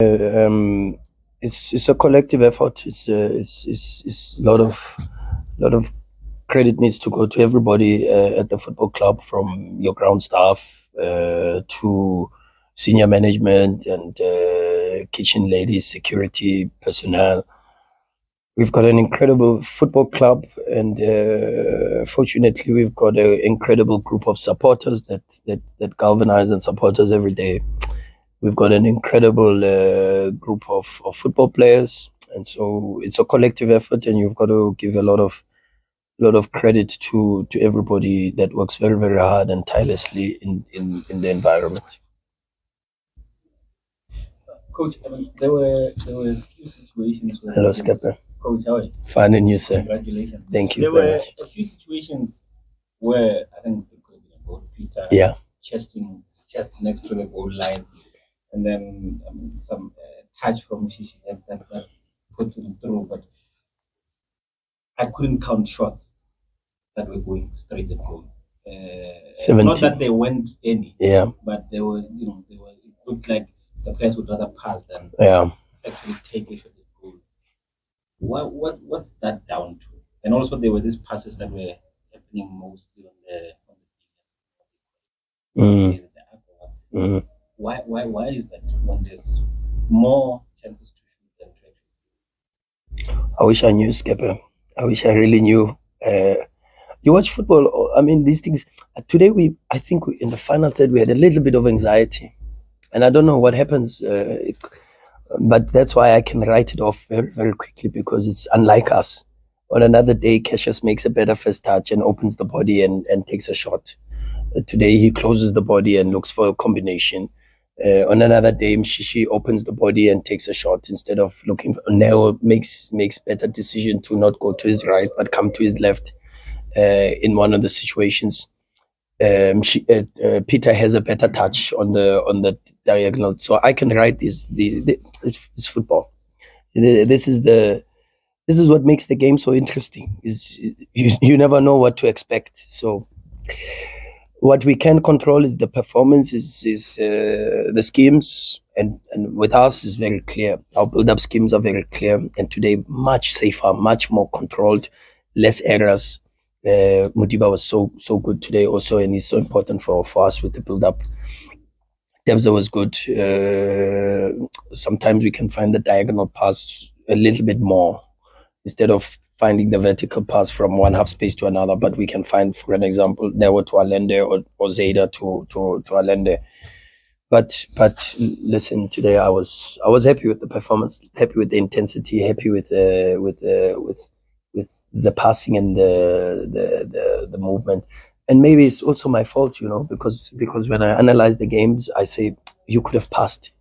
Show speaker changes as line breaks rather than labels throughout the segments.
It's a collective effort. It's a lot of credit needs to go to everybody at the football club, from your ground staff to senior management and kitchen ladies, security personnel. We've got an incredible football club, and fortunately, we've got an incredible group of supporters that galvanize and support us every day. We've got an incredible group of football players, and so it's a collective effort, and you've got to give a lot of credit to everybody that works very, very hard and tirelessly in the environment.
Coach, there were a few situations where...
Hello, Skipper.
Coach, how are you?
Fine, and you, sir?
Congratulations.
Thank you.
There were a few situations where I think there could be a goal, Peter.
Yeah.
Chest next to the goal line, and then some touch from Shishi that puts him through. But I couldn't count shots that were going straight at goal.
17.
Not that they weren't any.
Yeah.
But they were. It looked like the players would rather pass than actually take a shot at goal. What's that down to? And also there were these passes that were happening mostly on the Why is that when there's more chances to shoot than to actually?
I wish I knew, Skipper. I wish I really knew. You watch football, I mean, these things. Today, I think in the final third, we had a little bit of anxiety. And I don't know what happens, but that's why I can write it off very, very quickly, because it's unlike us. On another day, Cassius makes a better first touch and opens the body and takes a shot. Today, he closes the body and looks for a combination. On another day, Mshishi opens the body and takes a shot instead of looking. Neo makes better decision to not go to his right but come to his left in one of the situations. Peter has a better touch on the diagonal, so I can write this. It's football. This is what makes the game so interesting. You never know what to expect. So what we can control is the performance, is the schemes, and with us is very clear. Our build-up schemes are very clear, and today much safer, much more controlled, less errors. Modiba was so good today also, and he's so important for us with the build-up. Debza was good. Sometimes we can find the diagonal pass a little bit more instead of finding the vertical pass from one half space to another, but we can find, for an example, Newa to Allende or Zeta to Allende. But listen, today I was happy with the performance, happy with the intensity, happy with the passing and the movement. And maybe it's also my fault, because when I analyze the games, I say you could have passed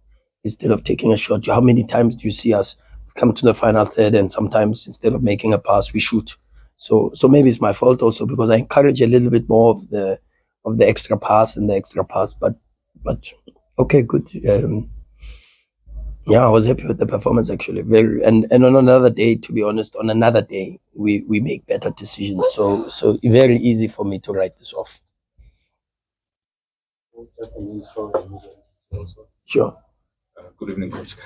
instead of taking a shot. How many times do you see us come to the final third, and sometimes instead of making a pass, we shoot? So maybe it's my fault also, because I encourage a little bit more of the extra pass and the extra pass. But okay, good. Yeah, I was happy with the performance actually. And on another day, to be honest, we make better decisions. So very easy for me to write this off.
Just a minute, also.
Sure.
Good evening, Coach.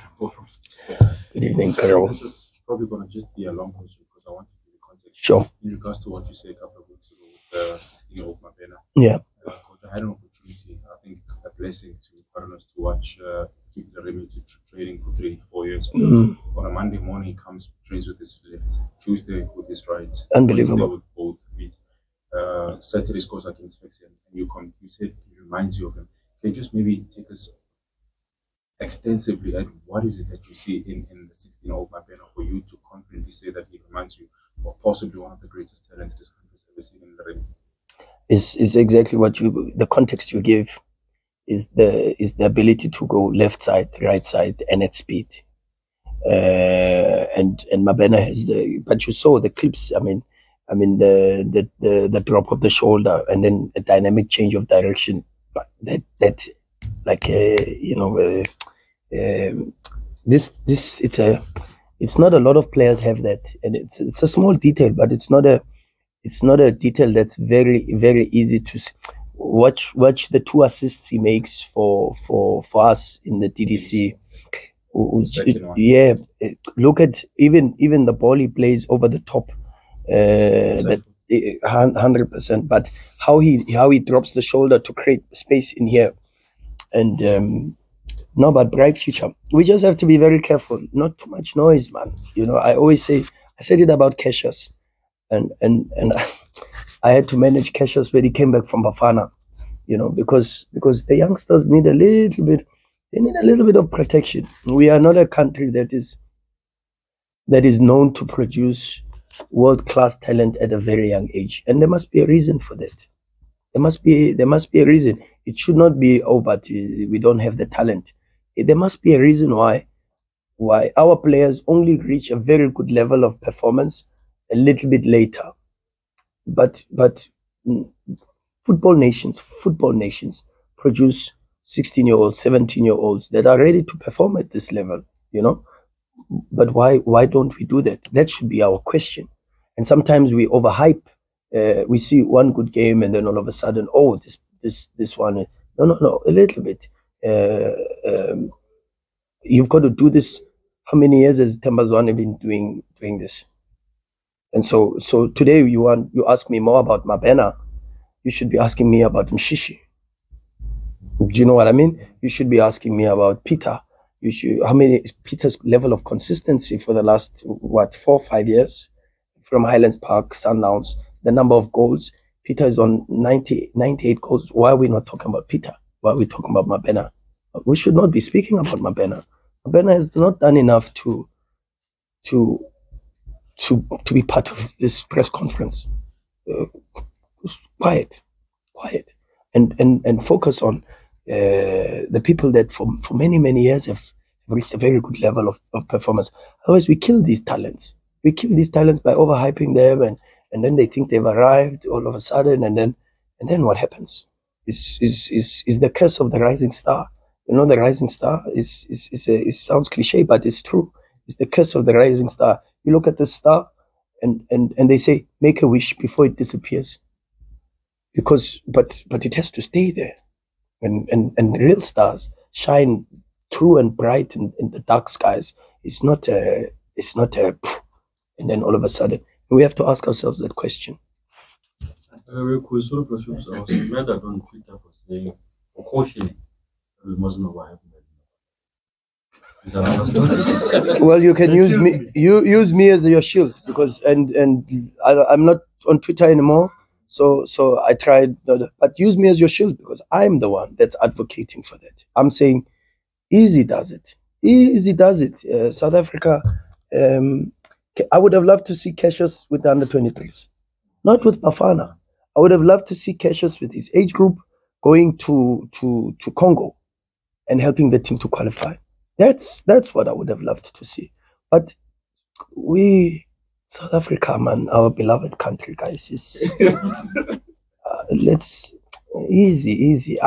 Good evening, Carol.
This is probably going to just be a long question because I want to give the context.
Sure.
In regards to what you said a couple of weeks ago with the 16-year-old Mabena.
Yeah.
Coach, I had an opportunity, I think a blessing to partners to watch Keith Remy to training for 3-4 years. On a Monday morning, he comes, trains with his left, Tuesday with his right,
unbelievable.
Wednesday with both feet. Saturday scores against Fexia, and you said it reminds you of him. Can you just maybe take us extensively at what is it that you see in the 16-year-old Mabena for you to confidently say that he reminds you of possibly one of the greatest talents this country's ever seen in the ring?
Is exactly what the context you give is the ability to go left side, right side, and at speed. And Mabena has but you saw the clips. I mean the drop of the shoulder and then a dynamic change of direction. But that like this it's not a lot of players have that, and it's a small detail, but it's not a detail that's very, very easy to see. Watch the 2 assists he makes for us in the TDC.
Second one.
Yeah, look at even the ball he plays over the top. That 100%. But how he drops the shoulder to create space in here, and no, but bright future. We just have to be very careful. Not too much noise, man. You know, I always say, I said it about Cassius, and I had to manage Cassius when he came back from Bafana. You know, because the youngsters need a little bit. They need a little bit of protection. We are not a country that is known to produce world-class talent at a very young age, and there must be a reason for that. There must be a reason. It should not be, oh, but we don't have the talent. There must be a reason why our players only reach a very good level of performance a little bit later. But football nations produce 16-year-olds, 17-year-olds that are ready to perform at this level, you know. But why don't we do that? That should be our question. And sometimes we overhype. We see one good game and then all of a sudden, oh, this one. No, a little bit. You've got to do this. How many years has Tembazwane been doing this? And so today you ask me more about Mabena. You should be asking me about Mshishi. Do you know what I mean? You should be asking me about Peter. Peter's level of consistency for the last 4-5 years from Highlands Park, Sundowns, the number of goals. Peter is on 98 goals. Why are we not talking about Peter? Why are we talking about Mabena? We should not be speaking about Mabena. Mabena has not done enough to be part of this press conference. Quiet, and focus on the people that for many years have reached a very good level of performance. Otherwise, we kill these talents. We kill these talents by overhyping them, and then they think they've arrived all of a sudden, and then what happens? Is the curse of the rising star. You know, the rising star it sounds cliche, but it's true. It's the curse of the rising star. You look at the star, and they say make a wish before it disappears. But it has to stay there, and real stars shine true and bright in the dark skies. It's not a and then all of a sudden we have to ask ourselves that question.
Very cool. So I was mad on Twitter for saying for caution we must know what happened.
Well, you can use me as your shield, because I'm not on Twitter anymore. So I tried, but use me as your shield because I'm the one that's advocating for that. I'm saying, easy does it. South Africa. I would have loved to see Cassius with the under-23s, not with Bafana. I would have loved to see Cassius with his age group going to Congo and helping the team to qualify. That's what I would have loved to see. But South Africa, man, our beloved country, guys, is let's easy.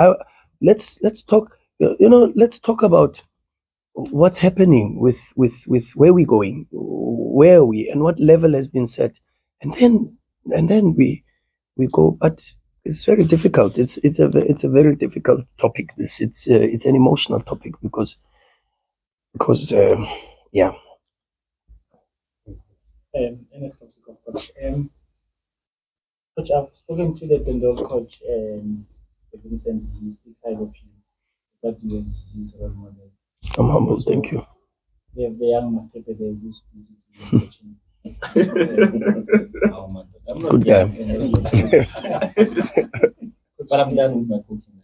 Let's talk. Let's talk about what's happening with where we're going, where are we, and what level has been set, and then we go. But it's very difficult. It's a very difficult topic. It's an emotional topic because yeah.
Coach, I've spoken to the Bendel coach, Vincent. He speaks highly of you. That he is his role model.
I'm humble, thank you.
We have the young master there who's busy coaching. I'm not
Good guy.
But I'm done with my coaching.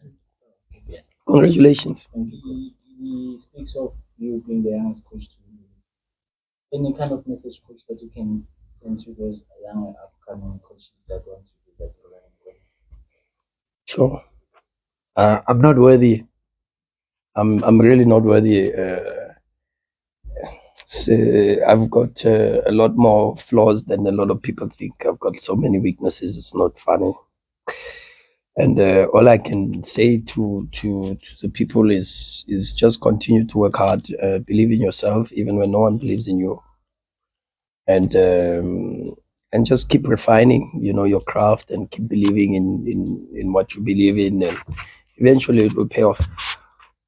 Yeah.
Congratulations.
And he speaks of you being the youngest coach to any kind of message, coach, that you can send to those young upcoming coaches that want to do that.
Sure. I'm not worthy. I'm really not worthy. I've got a lot more flaws than a lot of people think. I've got so many weaknesses. It's not funny. And all I can say to the people is just continue to work hard, believe in yourself, even when no one believes in you, and just keep refining, your craft, and keep believing in what you believe in, and eventually it will pay off.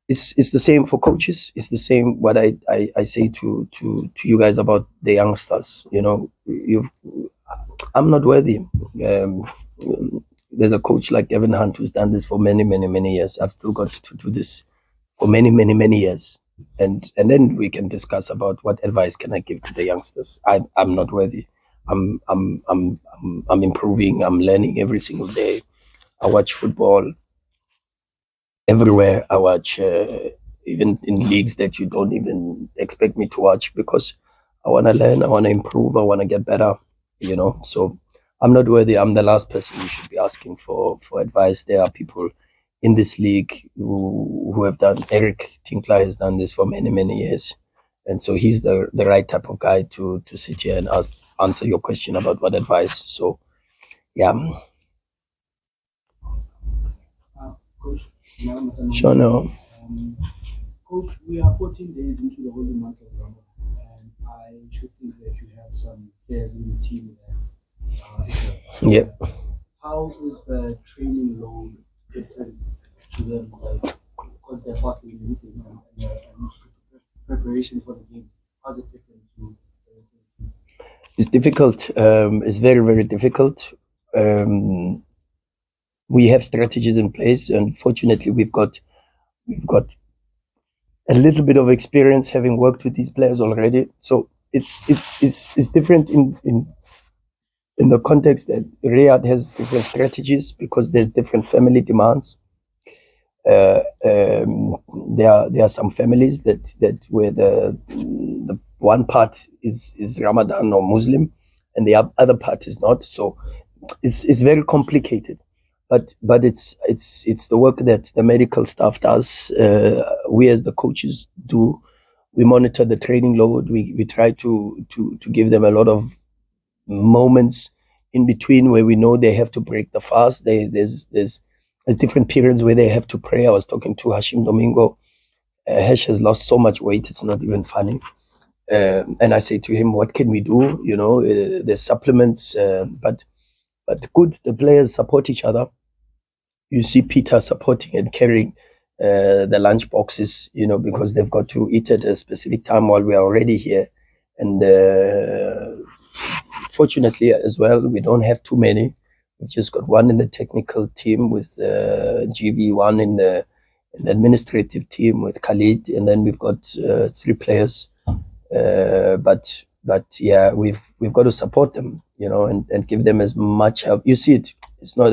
it's the same for coaches. It's the same what I say to you guys about the youngsters. You know, I'm not worthy. Um, there's a coach like Evan Hunt who's done this for many years. I've still got to do this for many years, and then we can discuss about what advice can I give to the youngsters. I'm not worthy. I'm improving. I'm learning every single day. I watch football everywhere. I watch even in leagues that you don't even expect me to watch because I want to learn. I want to improve. I want to get better. You know, so I'm not worthy. I'm the last person you should be asking for advice. There are people in this league who have done. Eric Tinkler has done this for many years, and so he's the right type of guy to sit here and answer your question about what advice. So, yeah.
Coach,
Sure, no.
Coach, we are 14 days into the holy month of Ramadan, and I should think that you have some players in the team that
Yep.
How is the training load different to them? Like, because they're fasting and everything, and preparation for the game. How's it different to the
It's difficult. It's very difficult. We have strategies in place, and fortunately, we've got a little bit of experience having worked with these players already. So it's different in the context that Riyadh has different strategies because there's different family demands. There are some families that where the one part is Ramadan or Muslim, and the other part is not. So it's very complicated. But it's the work that the medical staff does. We as the coaches do. We monitor the training load. We try to give them a lot of moments in between where we know they have to break the fast. There's different periods where they have to pray. I was talking to Hashim Domingo. Hesh has lost so much weight, it's not even funny. And I say to him, what can we do? You know, there's supplements, but good, the players support each other. You see Peter supporting and carrying the lunch boxes, you know, because they've got to eat at a specific time while we are already here. And fortunately as well, we don't have too many. We've just got one in the technical team with GV, one in the administrative team with Khalid, and then we've got 3 players. But yeah, we've got to support them, you know, and give them as much help. You see it. It's not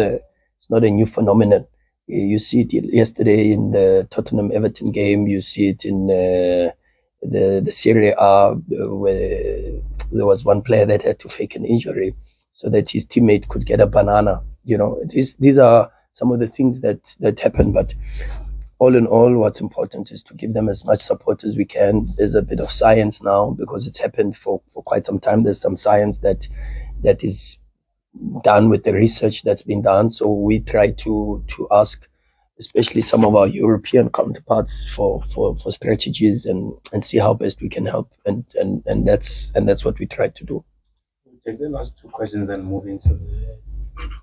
a new phenomenon. You see it yesterday in the Tottenham Everton game. You see it in the Serie A, where there was one player that had to fake an injury so that his teammate could get a banana. You know, these are some of the things that happen. But all in all, what's important is to give them as much support as we can. There's a bit of science now because it's happened for quite some time. There's some science that is done with the research that's been done. So we try to ask, especially some of our European counterparts, for strategies and see how best we can help. And that's what we try to do.
We'll take the last 2 questions and move into the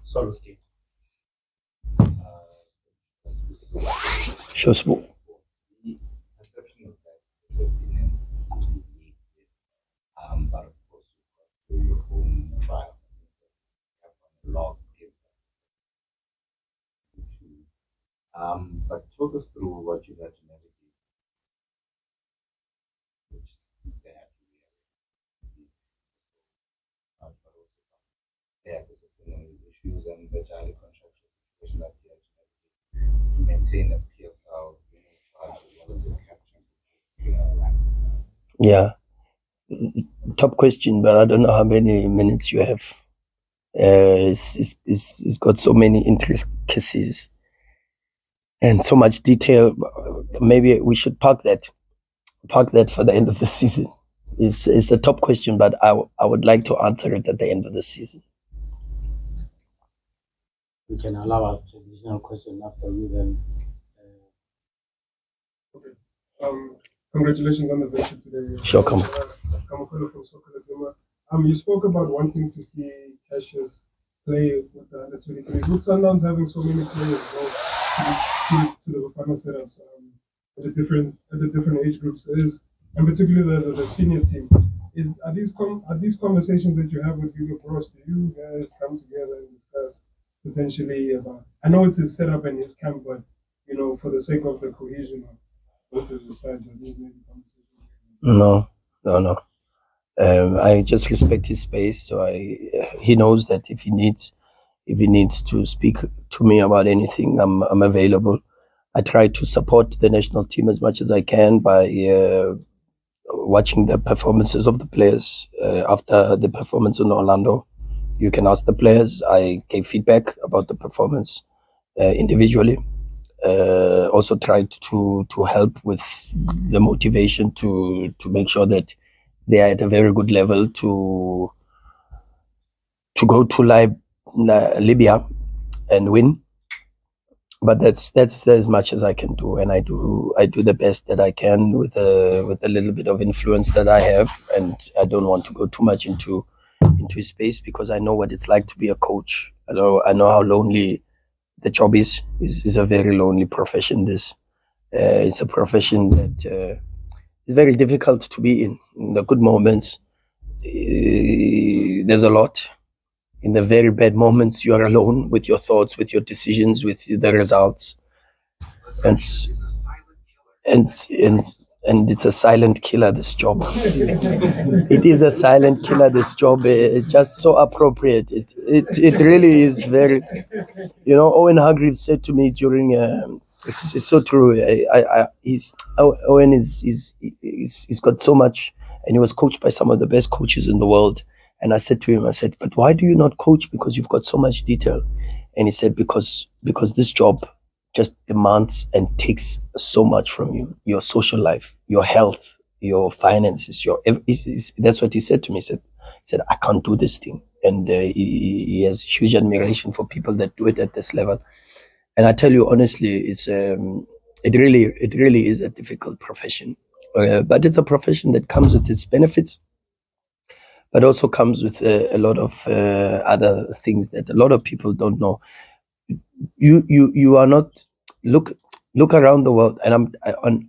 solo state.
Sure, Sbu.
The perception is that this has been an easy league, but of course, you've got your home trials have a lot of games. But talk us through what you had to navigate, which they had to be, but also some disciplinary issues and the Jali contractual situation that you had to navigate to maintain a PSL, as well as a captain.
Yeah, top question, but I don't know how many minutes you have. It's got so many intricacies and so much detail. Maybe we should park that for the end of the season. It's a top question, but I would like to answer it at the end of the season.
We can allow an additional question after you then.
Okay. Congratulations on the victory today.
Sure, come.
Kamakolo from Soccer Laduma. You spoke about wanting to see Cassius play with the under 23s. With Sundowns having so many players to the Bafana setups, at the different age groups is, and particularly the senior team. Are these conversations that you have with Hugo Bros? Do you guys come together and discuss potentially about? I know it's a setup in his camp, but for the sake of the cohesion of both of the sides, are these maybe conversations?
No. I just respect his space, so he knows that if he needs to speak to me about anything, I'm available. I try to support the national team as much as I can by watching the performances of the players. After the performance in Orlando, you can ask the players. I gave feedback about the performance individually. Also tried to help with the motivation to make sure that they are at a very good level to go to Libya and win. But that's as much as I can do, and I do the best that I can with a little bit of influence that I have, and I don't want to go too much into his space because I know what it's like to be a coach. I know how lonely the job is. It's a very lonely profession. It's a profession that is very difficult to be in. In the good moments, there's a lot. In the very bad moments, you are alone with your thoughts, with your decisions, with the results, and it's a silent killer. This job, it is a silent killer. This job, it's just so appropriate. It really is very. Owen Hargreaves said to me during. It's so true. Owen he's got so much, and he was coached by some of the best coaches in the world. And I said to him, but why do you not coach? Because you've got so much detail. And he said, because this job just demands and takes so much from you, your social life, your health, your finances, that's what he said to me. He said, I can't do this thing. And he has huge admiration for people that do it at this level. And I tell you honestly, it really is a difficult profession. But it's a profession that comes with its benefits, but also comes with a lot of other things that a lot of people don't know. You are not look around the world, and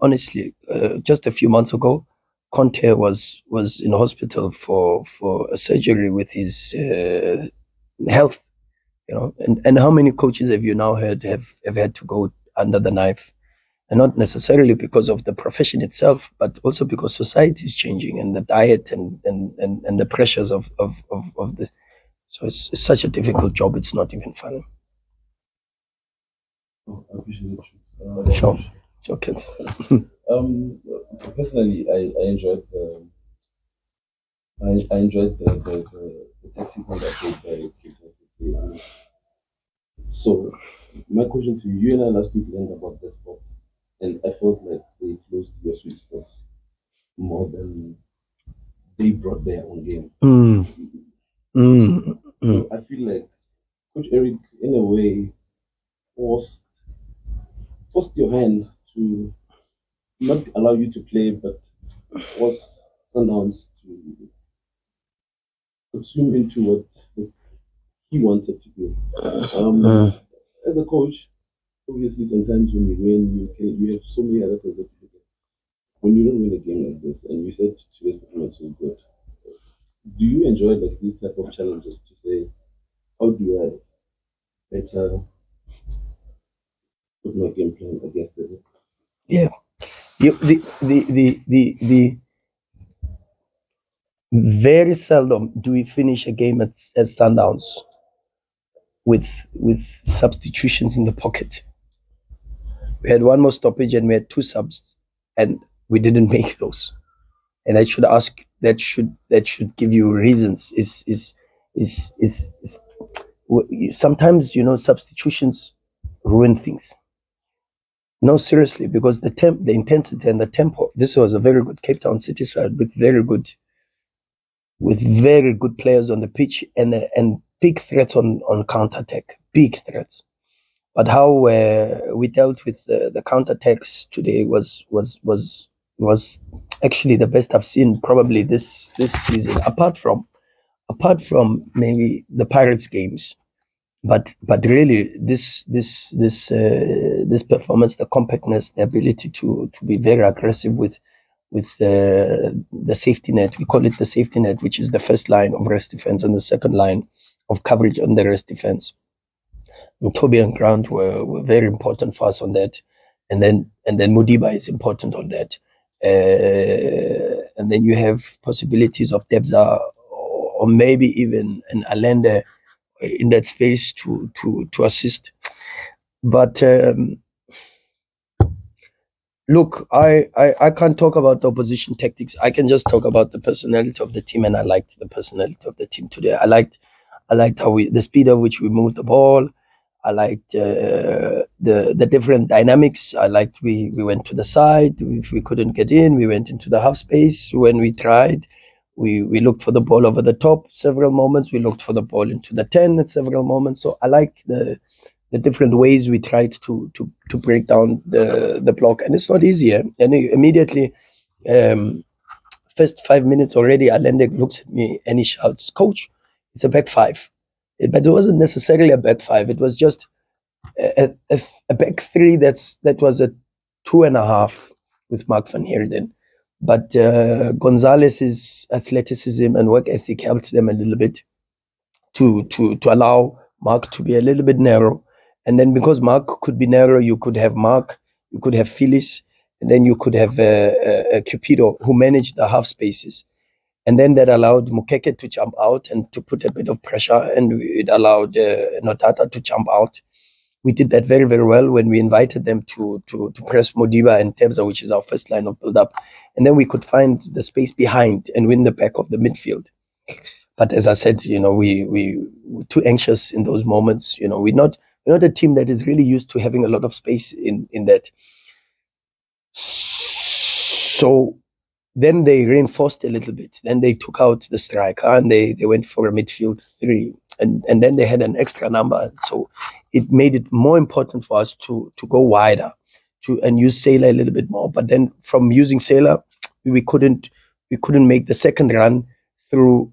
honestly, just a few months ago, Conte was in hospital for a surgery with his health, and how many coaches have you now heard have had to go under the knife? And not necessarily because of the profession itself, but also because society is changing and the diet and the pressures of this. So it's such a difficult job. It's not even fun.
I appreciate it.
Sure, kids.
Personally, I enjoyed the tactical approach by City. So my question to you and I last week learned about the sports. And I felt like they closed your sweet spots more than they brought their own game. So I feel like Coach Eric, in a way, forced your hand to not allow you to play, but force Sundowns to consume into what he wanted to do. As a coach, obviously, sometimes when you win, you have so many other things that you do. When you don't win a game like this, and you said today's performance was good, do you enjoy these type of challenges to say, how do I better put my game plan against it?
Yeah, the very seldom do we finish a game at Sundowns with substitutions in the pocket. We had one more stoppage and we had 2 subs, and we didn't make those. And that should give you reasons. Sometimes substitutions ruin things. No, seriously, because the intensity and the tempo. This was a very good Cape Town City side with very good players on the pitch and big threats on counter-attack. Big threats. But how we dealt with the counter-attacks today was actually the best I've seen probably this season. Apart from maybe the Pirates games, but really this performance, the compactness, the ability to be very aggressive with the safety net. We call it the safety net, which is the first line of rest defense and the second line of coverage on the rest defense. And Toby and Grant were very important for us on that, and then Modiba is important on that, and then you have possibilities of Debza or maybe even an Allende in that space to assist. But look, I can't talk about the opposition tactics. I can just talk about the personality of the team, and I liked the personality of the team today. I liked how the speed at which we moved the ball. I liked the different dynamics. I liked we went to the side. If we couldn't get in, we went into the half space. When we tried, we looked for the ball over the top several moments. We looked for the ball into the 10 at several moments. So I like the different ways we tried to break down the block. And it's not easy. And immediately, first 5 minutes already, Allende looks at me and he shouts, "Coach, it's a back five." But it wasn't necessarily a back five. It was just a back three that was a 2.5 with Mark van Heerden. But Gonzalez's athleticism and work ethic helped them a little bit to allow Mark to be a little bit narrow. And then because Mark could be narrow, you could have Mark, you could have Phyllis, and then you could have Cupido, who managed the half spaces. And then that allowed Mukeke to jump out and to put a bit of pressure, and it allowed Notata to jump out. We did that very, very well when we invited them to press Modiba and Tebza, which is our first line of build-up. And then we could find the space behind and win the back of the midfield. But as I said, we were too anxious in those moments. We're not a team that is really used to having a lot of space in that. So then they reinforced a little bit. Then they took out the striker and they went for a midfield three. And then they had an extra number. So it made it more important for us to go wider and use Sailor a little bit more. But then from using Sailor, we couldn't make the second run through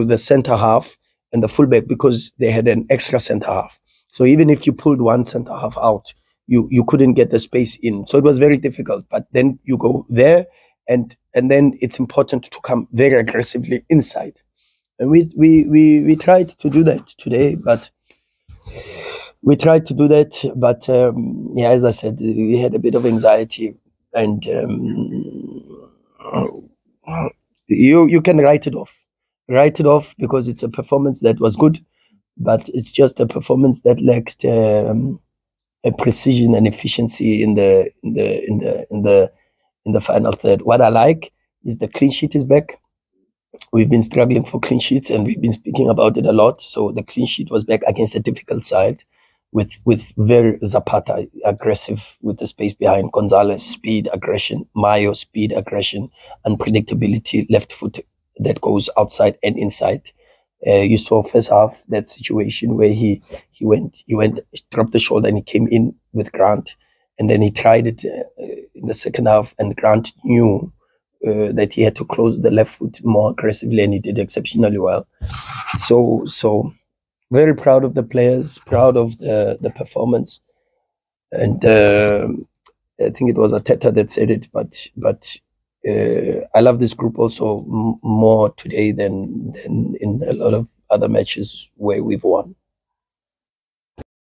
the center half and the fullback because they had an extra center half. So even if you pulled one center half out, you couldn't get the space in. So it was very difficult. But then you go there, and then it's important to come very aggressively inside. And we tried to do that today, but yeah, as I said, we had a bit of anxiety, and you can write it off because it's a performance that was good, but it's just a performance that lacked a precision and efficiency in the final third. What I like is the clean sheet is back. We've been struggling for clean sheets, and we've been speaking about it a lot. So the clean sheet was back against a difficult side, with very Zapata aggressive with the space behind, Gonzalez speed, aggression, Mayo speed, aggression, unpredictability, left foot that goes outside and inside. You saw first half that situation where he went, dropped the shoulder, and he came in with Grant, and then he tried it in the second half, and Grant knew that he had to close the left foot more aggressively, and he did exceptionally well. So very proud of the players, proud of the performance, and I think it was Ateta that said it, but I love this group also more today than in a lot of other matches where we've won.